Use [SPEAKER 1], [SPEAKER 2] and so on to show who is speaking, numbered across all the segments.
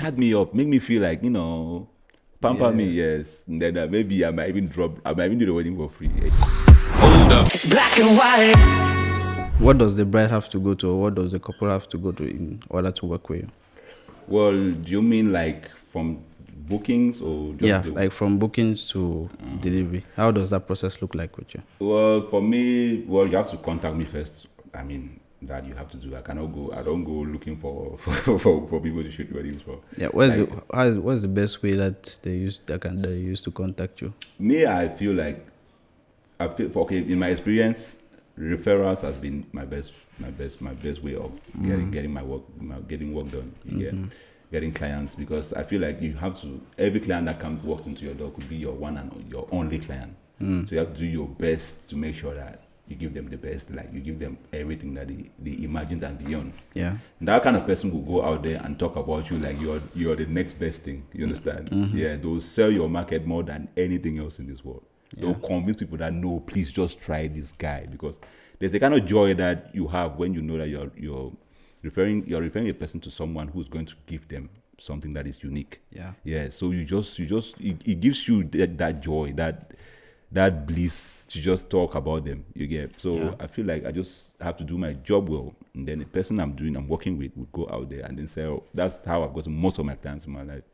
[SPEAKER 1] chat me up, make me feel like, pamper me, yes. And then maybe I might even do the wedding for free.
[SPEAKER 2] Hold up. It's black and white.
[SPEAKER 3] What does the bride have to go to, or what does the couple have to go to in order to work with you?
[SPEAKER 1] Well, do you mean like from bookings or just
[SPEAKER 3] like from bookings to delivery? How does that process look like with you?
[SPEAKER 1] Well, for me, you have to contact me first. I mean, that you have to do. I don't go looking for people to shoot weddings for.
[SPEAKER 3] Yeah, what's the best way that they use to contact you?
[SPEAKER 1] Me, I feel in my experience, referrals has been my best way of getting work done. Getting clients, because I feel like you have to, every client that walks into your door could be your one and your only client. So you have to do your best to make sure that you give them the best, like you give them everything that they imagined and beyond.
[SPEAKER 3] Yeah.
[SPEAKER 1] And that kind of person will go out there and talk about you like you're the next best thing. You understand? Yeah, they'll sell your market more than anything else in this world. Yeah. They'll convince people that no, please just try this guy, because there's a kind of joy that you have when you know that you're referring a person to someone who's going to give them something that is unique. Yeah. So it gives you that joy, that bliss to just talk about them. You get? So I feel like I just have to do my job well, and then the person I'm working with would go out there and then say, oh, that's how I've gotten most of my clients in my life.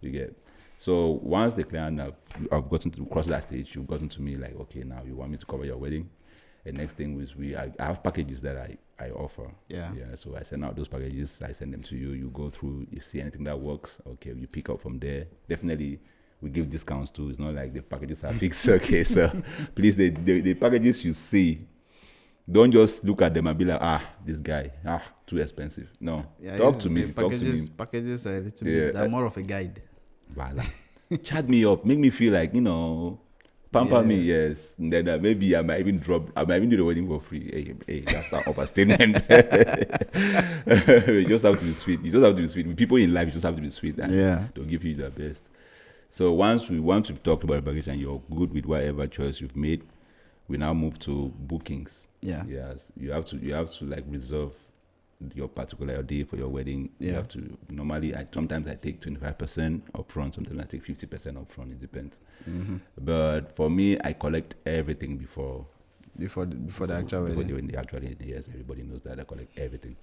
[SPEAKER 1] You get? So once the client I've gotten to cross that stage, you've gotten to me like, okay, now you want me to cover your wedding. The next thing is I have packages that I offer. Yeah. So I send out those packages. I send them to you. You go through. You see anything that works. Okay, you pick up from there. Definitely, we give discounts too. It's not like the packages are fixed. Okay, so please, the packages you see, don't just look at them and be like, this guy, too expensive. No, talk to me.
[SPEAKER 3] Packages are a little bit. They're more of a guide.
[SPEAKER 1] Voila. Chat me up. Make me feel like pamper me, yes. And then maybe I might even do the wedding for free. Hey, that's an overstatement. You just have to be sweet. With people in life, you just have to be sweet. And they'll give you the best. So once we've talked about the package and you're good with whatever choice you've made, we now move to bookings. Yes. You have to like reserve your particular day for your wedding. You have to sometimes I take 25% upfront, sometimes I take 50% upfront. It depends. But for me, I collect everything before the actual wedding. Yes, everybody knows that I collect everything.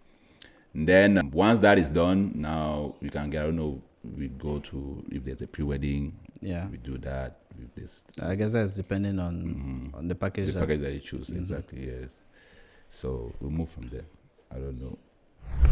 [SPEAKER 1] And then once that is done, now we can get. I don't know. We go to, if there's a pre-wedding. We do that. With this,
[SPEAKER 3] I guess that's depending on the package.
[SPEAKER 1] The package that you choose, exactly. Yes. So we move from there. I don't know.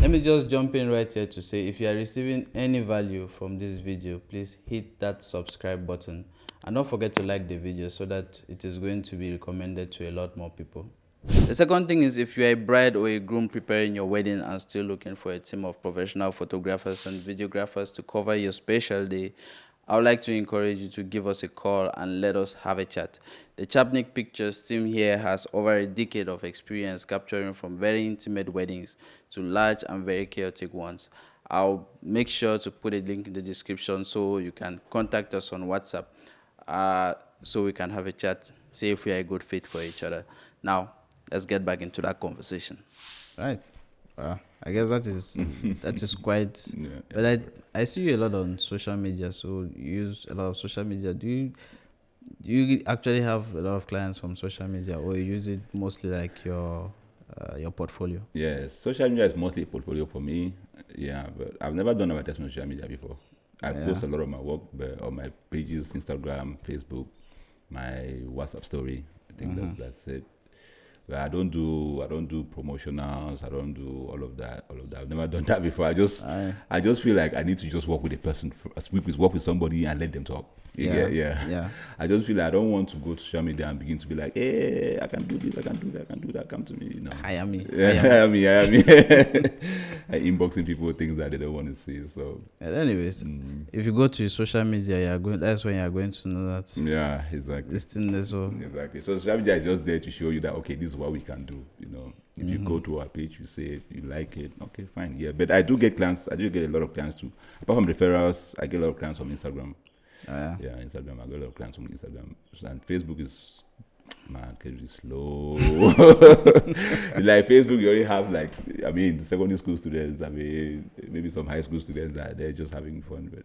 [SPEAKER 3] Let me just jump in right here to say, if you are receiving any value from this video, please hit that subscribe button, and don't forget to like the video so that it is going to be recommended to a lot more people. The second thing is, if you are a bride or a groom preparing your wedding and still looking for a team of professional photographers and videographers to cover your special day, I would like to encourage you to give us a call and let us have a chat. The Chapnik Pictures team here has over a decade of experience capturing from very intimate weddings to large and very chaotic ones. I'll make sure to put a link in the description so you can contact us on WhatsApp so we can have a chat, see if we are a good fit for each other. Now, let's get back into that conversation. Right. I guess that is quite. But I see you a lot on social media, so you use a lot of social media. Do you actually have a lot of clients from social media, or you use it mostly like your portfolio?
[SPEAKER 1] Yes, social media is mostly a portfolio for me. Yeah, but I've never done advertisement on social media before. I post a lot of my work on my pages, Instagram, Facebook, my WhatsApp story. I think that's it. But I don't do promotionals. I don't do all of that. I've never done that before. I just feel like I need to just work with a person, work with somebody and let them talk. Yeah. I just feel like I don't want to go to social media and begin to be like, hey, I can do this, I can do that. Come to me,
[SPEAKER 3] Hire me.
[SPEAKER 1] Hire me. I inboxing people things that they don't want to see. So,
[SPEAKER 3] anyways, if you go to social media, that's when you're going to know that.
[SPEAKER 1] Yeah, exactly.
[SPEAKER 3] This thing there, so
[SPEAKER 1] exactly. So social media is just there to show you that this is what we can do. If you go to our page, you say it, you like it, okay, fine. Yeah, but I do get clients. I do get a lot of clients too. Apart from referrals, I get a lot of clients from Instagram. Instagram. I got a lot of clients from Instagram, and Facebook is Market is slow. Like Facebook, you already have like, I mean, secondary school students. I mean, maybe some high school students that they're just having fun. But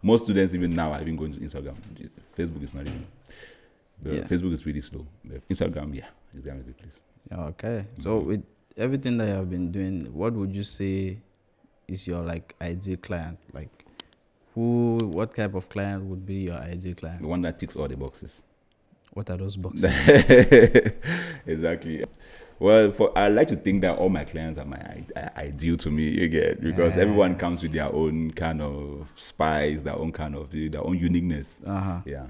[SPEAKER 1] most students, even now, are even going to Instagram. Facebook is not even. But Facebook is really slow. But Instagram, Instagram is the place.
[SPEAKER 3] Okay. So with everything that you have been doing, what would you say is your like ideal client? Like, what type of client would be your ideal client?
[SPEAKER 1] The one that ticks all the boxes.
[SPEAKER 3] What are those boxes?
[SPEAKER 1] Exactly. Well, I like to think that all my clients are ideal to me, you get, because everyone comes with their own kind of spice, their own uniqueness. Yeah.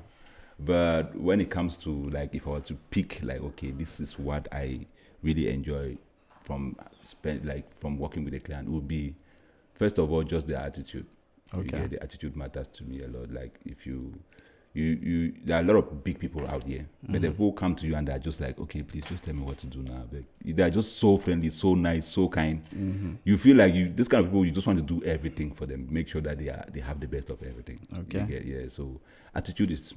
[SPEAKER 1] But when it comes to like, if I were to pick like, okay, this is what I really enjoy from working with a client, would be first of all just their attitude. Okay. The attitude matters to me a lot. Like if you there are a lot of big people out here, but they will come to you and they're just like, okay, please just tell me what to do now. They're just so friendly, so nice, so kind. You feel like this kind of people, you just want to do everything for them, make sure that they have the best of everything. Okay. So attitude is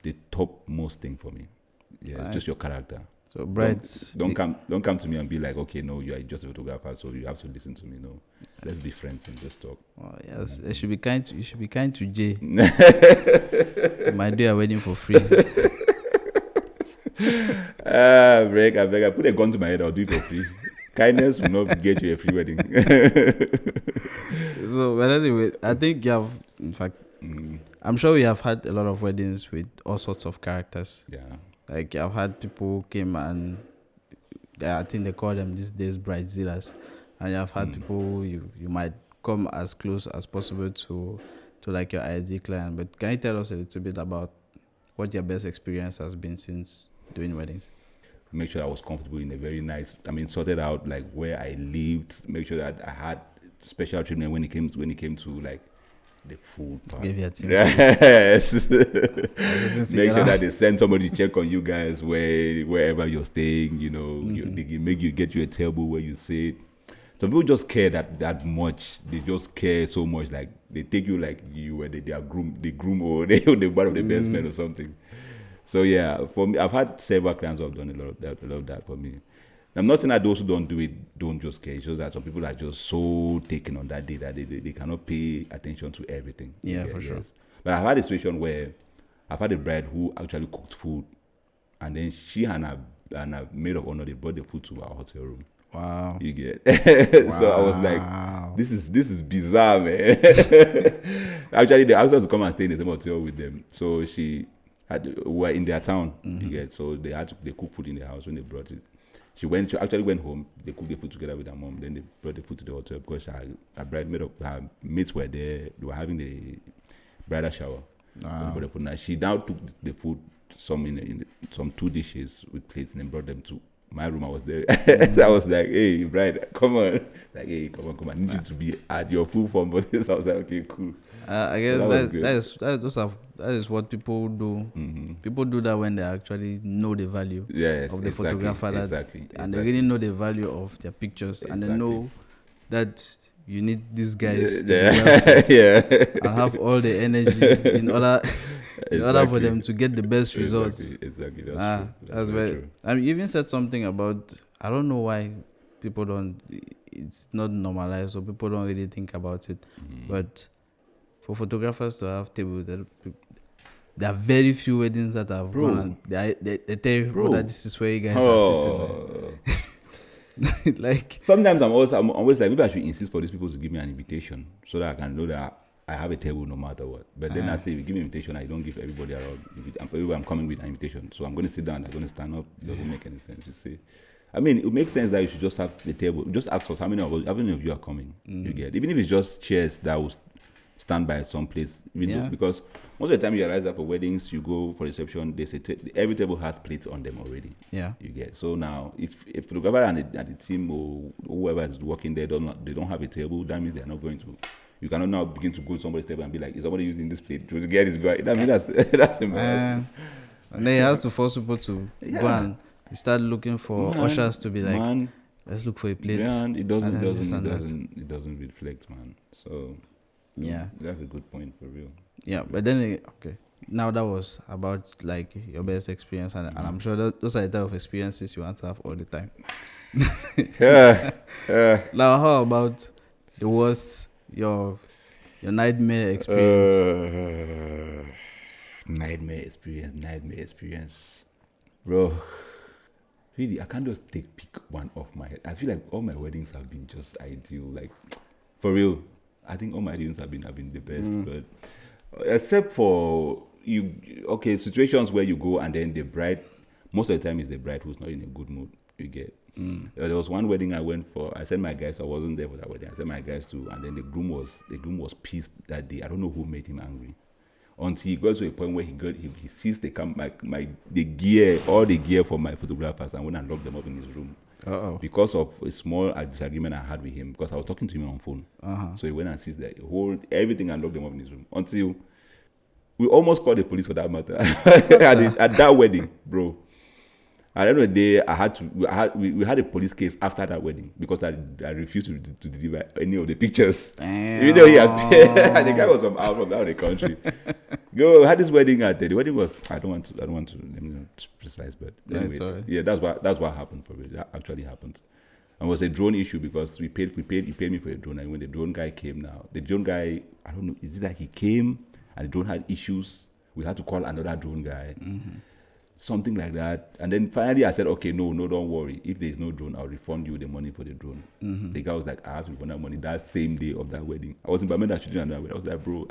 [SPEAKER 1] the top most thing for me. Yeah, it's just your character.
[SPEAKER 3] So brides,
[SPEAKER 1] don't come to me and be like, okay, no, you are just a photographer, so you have to listen to me. No, let's be friends and just talk.
[SPEAKER 3] Oh yes, you should be kind to Jay. You might do a wedding for free.
[SPEAKER 1] I beg, I put a gun to my head, I'll do it for free. Kindness will not get you a free wedding.
[SPEAKER 3] So, but anyway, I think you have, in fact, I'm sure we have had a lot of weddings with all sorts of characters.
[SPEAKER 1] Yeah.
[SPEAKER 3] Like I've had people who came and I think they call them these days bridezillas, and I've had people who you might come as close as possible to like your ideal client. But can you tell us a little bit about what your best experience has been since doing weddings?
[SPEAKER 1] Make sure I was comfortable in a very nice, sorted out like where I lived. Make sure that I had special treatment when it came to like the food part.
[SPEAKER 3] Give you a team.
[SPEAKER 1] Yes. Make sure that they send somebody to check on you guys wherever you're staying. You know, they get you a table where you sit. Some people just care that much. They just care so much. Like they take you like you were the groom or the one of the best men or something. So yeah, for me, I've had several clients who have done a lot of that for me. I'm not saying that those who don't do it don't just care. It's just that some people are just so taken on that day that they cannot pay attention to everything.
[SPEAKER 3] Yeah, for sure.
[SPEAKER 1] But I've had a situation where I've had a bride who actually cooked food, and then she and her maid of honor, they brought the food to our hotel room.
[SPEAKER 3] Wow.
[SPEAKER 1] You get it? So I was like, this is bizarre, man. Actually, they asked us to come and stay in the same hotel with them. So we were in their town. You get, so they cook food in the house when they brought it. She actually went home. They cooked the food together with her mom. Then they brought the food to the hotel because her mates were there. They were having the bridal shower. Wow. Now she now took the food, some 2 dishes with plates, and then brought them to my room. I was there. I was like, "Hey, bride, come on!" Like, "Hey, come on! I need you to be at your full form for this." I was like, "Okay, cool."
[SPEAKER 3] I guess that is what people do. People do that when they actually know the value of the photographer, and they really know the value of their pictures, and they know that you need these guys to be well and have all the energy in order for them to get the best results.
[SPEAKER 1] Exactly.
[SPEAKER 3] That's very true. I mean, you even said something about, I don't know why people don't. It's not normalized, so people don't really think about it, but for photographers to have tables, there are very few weddings that have gone and they tell you that this is where you guys are sitting. Like
[SPEAKER 1] sometimes I'm always like, maybe I should insist for these people to give me an invitation so that I can know that I have a table no matter what. But then I say, if you give me an invitation, I don't give everybody around. I'm coming with an invitation, so I'm going to sit down, I'm going to stand up. It doesn't make any sense. You see, I mean, it makes sense that you should just have the table. Just ask us how many of you are coming. You get, even if it's just chairs that will stand by some place, because most of the time you realize that for weddings, you go for reception, they say every table has plates on them already. Yeah, you get. So now, if the photographer and the team or whoever is working there they don't have a table, that means they are not going to. You cannot now begin to go to somebody's table and be like, "Is somebody using this plate to get this guy?" That means that's embarrassing.
[SPEAKER 3] And then he has to force people to go and start looking for ushers to be like, "Let's look for a plate."
[SPEAKER 1] Man, it doesn't reflect, man. So.
[SPEAKER 3] Yeah,
[SPEAKER 1] that's a good point for real.
[SPEAKER 3] Yeah, but then Now that was about like your best experience, and I'm sure those are the type of experiences you want to have all the time.
[SPEAKER 1] Yeah.
[SPEAKER 3] Now, how about the worst, your nightmare experience?
[SPEAKER 1] Nightmare experience. Bro, really, I can't just pick one off my head. I feel like all my weddings have been just ideal. Like, for real, I think all my weddings have been the best. But except for situations where you go and then the bride, most of the time is the bride who's not in a good mood. You get. There was one wedding I went for. I sent my guys. I wasn't there for that wedding. I sent my guys to, and then the groom was pissed that day. I don't know who made him angry. Until he got to a point where he seized the gear, all the gear for my photographers, and went and locked them up in his room. Because of a small disagreement I had with him, because I was talking to him on phone. So he went and seized everything and locked them up in his room. Until we almost called the police for that matter at that wedding, bro. At the end of the day, we had a police case after that wedding because I refused to deliver any of the pictures.
[SPEAKER 3] Damn.
[SPEAKER 1] Even though he had and the guy was from out of the country. We had this wedding at the wedding was I don't want to let me not precise, but anyway, yeah, that's what happened for me. That actually happened. And it was a drone issue because he paid me for a drone, and when the drone guy came the drone guy, I don't know, is it like he came and the drone had issues? We had to call another drone guy. Something like that. And then finally I said, okay, no, don't worry. If there's no drone, I'll refund you the money for the drone. The guy was like, I have to refund that money that same day of that wedding. I was in Bamenda shooting another wedding. I was like, bro,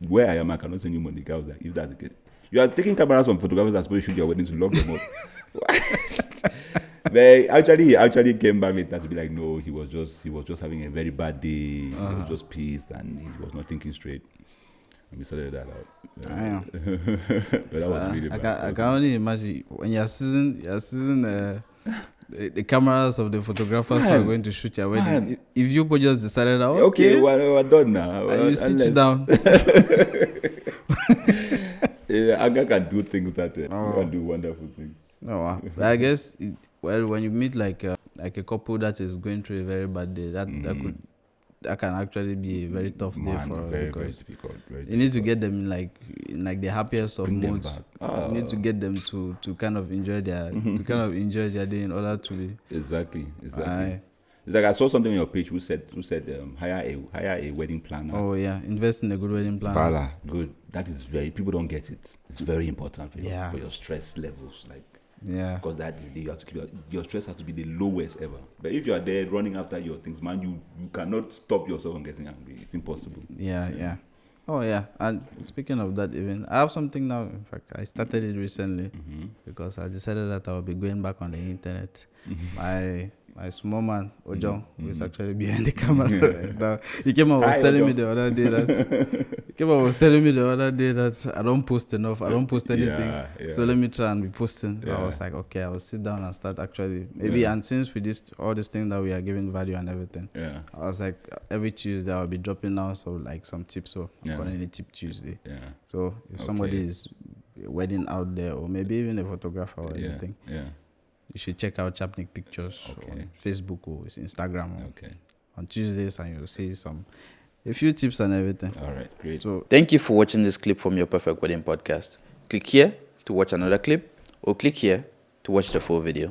[SPEAKER 1] where I am, I cannot send you money. The guy was like, if that's the case. You are taking cameras from photographers that's supposed to shoot your wedding to lock them up. But he actually came back later to be like, no, he was just having a very bad day. He was just pissed and he was not thinking straight. And we sorted that out. But that was really bad.
[SPEAKER 3] I can only imagine when you're seeing the cameras of the photographers who are going to shoot your wedding. If you both just decided, okay,
[SPEAKER 1] we're done now.
[SPEAKER 3] And you sit you down.
[SPEAKER 1] Yeah, anger can do things that can do wonderful things.
[SPEAKER 3] Oh, wow. But I guess when you meet like a couple that is going through a very bad day, that can actually be a very tough day for
[SPEAKER 1] very,
[SPEAKER 3] because
[SPEAKER 1] very difficult.
[SPEAKER 3] You need to get them in like the happiest of moods. You need to get them to kind of enjoy their day in order to be
[SPEAKER 1] exactly. It's like I saw something on your page who said hire a wedding planner.
[SPEAKER 3] Oh yeah, invest in a good wedding planner.
[SPEAKER 1] Voila, good. That is people don't get it. It's very important for your stress levels, like.
[SPEAKER 3] Yeah,
[SPEAKER 1] because that you have to keep your stress has to be the lowest ever. But if you are there running after your things, man, you cannot stop yourself from getting angry. It's impossible.
[SPEAKER 3] Yeah. Oh yeah. And speaking of that, even I have something now. In fact, I started it recently because I decided that I will be going back on the internet. My small man Oche, who is actually behind the camera right now, he came and was telling me the other day that I don't post enough. I don't post anything.
[SPEAKER 1] Yeah.
[SPEAKER 3] So let me try and be posting. So
[SPEAKER 1] Yeah.
[SPEAKER 3] I was like, okay, I will sit down and start actually maybe. And since with all these things that we are giving value and everything, I was like, every Tuesday I'll be dropping down some tips. So I'm calling it Tip Tuesday.
[SPEAKER 1] Yeah.
[SPEAKER 3] So if somebody is wedding out there, or maybe even a photographer or anything, you should check out Chapnik Pictures on Facebook or Instagram on Tuesdays, and you'll see a few tips and everything.
[SPEAKER 1] All right, great.
[SPEAKER 3] So thank you for watching this clip from Your Perfect Wedding Podcast. Click here to watch another clip, or click here to watch the full video.